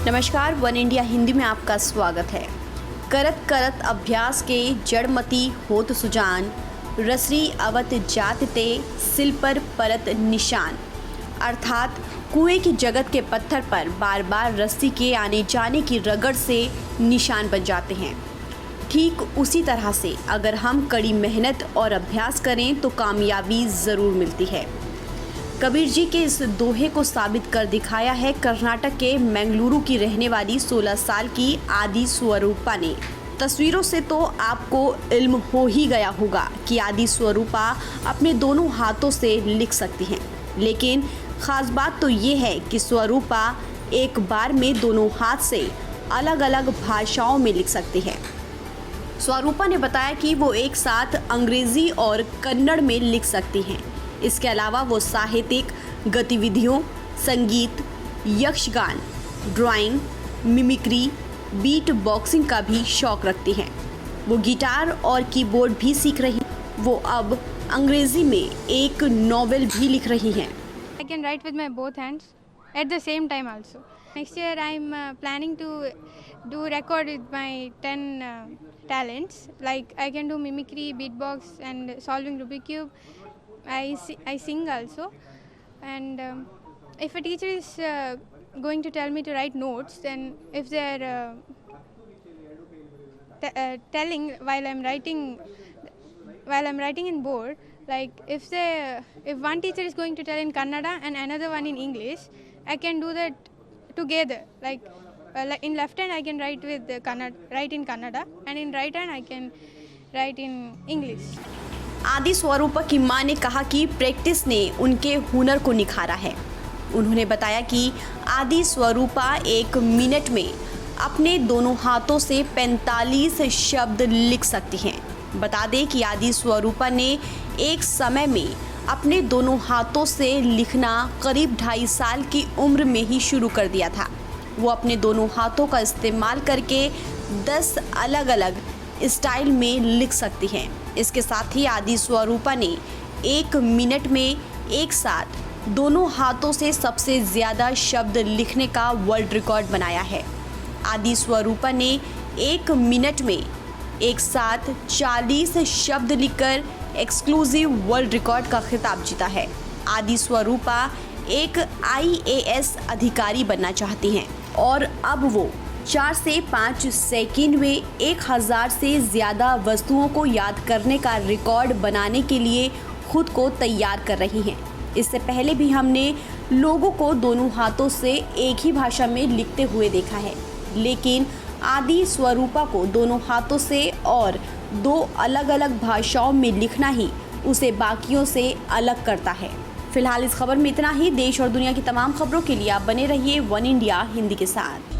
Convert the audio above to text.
नमस्कार, one India Hindi में आपका स्वागत है। करत करत अभ्यास के जड़मती होत सुजान, रसरी अवत जात ते सिल पर परत निशान। अर्थात कुएं की जगत के पत्थर पर बार बार रस्सी के आने जाने की रगड़ से निशान बन जाते हैं। ठीक उसी तरह से अगर हम कड़ी मेहनत और अभ्यास करें तो कामयाबी ज़रूर मिलती है। कबीर जी के इस दोहे को साबित कर दिखाया है कर्नाटक के मंगलुरु की रहने वाली 16 साल की आदि स्वरूपा ने। तस्वीरों से तो आपको इल्म हो ही गया होगा कि आदि स्वरूपा अपने दोनों हाथों से लिख सकती हैं, लेकिन ख़ास बात तो ये है कि स्वरूपा एक बार में दोनों हाथ से अलग अलग भाषाओं में लिख सकती है। स्वरूपा ने बताया कि वो एक साथ अंग्रेज़ी और कन्नड़ में लिख सकती हैं। इसके अलावा वो साहित्यिक गतिविधियों, संगीत, Yakshagana, drawing, mimicry, beat boxing का भी शौक रखती हैं। वो गिटार और कीबोर्ड भी सीख रही हैं। वो अब अंग्रेज़ी में एक नॉवेल भी लिख रही हैं। I can write with my both hands at the same time also. Next year I'm planning to do record with my 10 talents. Like I can do mimicry, beatbox and solving Rubik's Cube. I sing also. And if a teacher is going to tell me to write notes, then if they're telling while I'm writing in board, like if one teacher is going to tell in Kannada and another one in English, I can do that together. Like in left hand I can write with write in Kannada, and in right hand I can write in English. आदि स्वरूपा की मां ने कहा कि practice ने उनके हुनर को निखारा है। उन्होंने बताया कि आदि स्वरूपा 1 मिनट में अपने दोनों हाथों से 45 शब्द लिख सकती हैं। बता दें कि आदि स्वरूपा ने एक समय में अपने दोनों हाथों से लिखना करीब 2.5 साल की उम्र में ही शुरू कर दिया था। वो अपने दोनों हाथों का इस्तेमाल करके 10 अलग अलग स्टाइल में लिख सकती हैं। इसके साथ ही आदि स्वरूपा ने 1 मिनट में एक साथ दोनों हाथों से सबसे ज़्यादा शब्द लिखने का वर्ल्ड रिकॉर्ड बनाया है। आदि स्वरूपा ने 1 मिनट में एक साथ 40 शब्द लिखकर एक्सक्लूसिव वर्ल्ड रिकॉर्ड का खिताब जीता है। आदि स्वरूपा एक IAS अधिकारी बनना चाहती हैं और अब वो 4 से 5 सेकंड में 1000 से ज़्यादा वस्तुओं को याद करने का रिकॉर्ड बनाने के लिए खुद को तैयार कर रही हैं। इससे पहले भी हमने लोगों को दोनों हाथों से एक ही भाषा में लिखते हुए देखा है, लेकिन आदि स्वरूपा को दोनों हाथों से और 2 अलग अलग भाषाओं में लिखना ही उसे बाकियों से अलग करता है। फिलहाल इस खबर में इतना ही। देश और दुनिया की तमाम खबरों के लिए आप बने रहिए वन इंडिया हिंदी के साथ।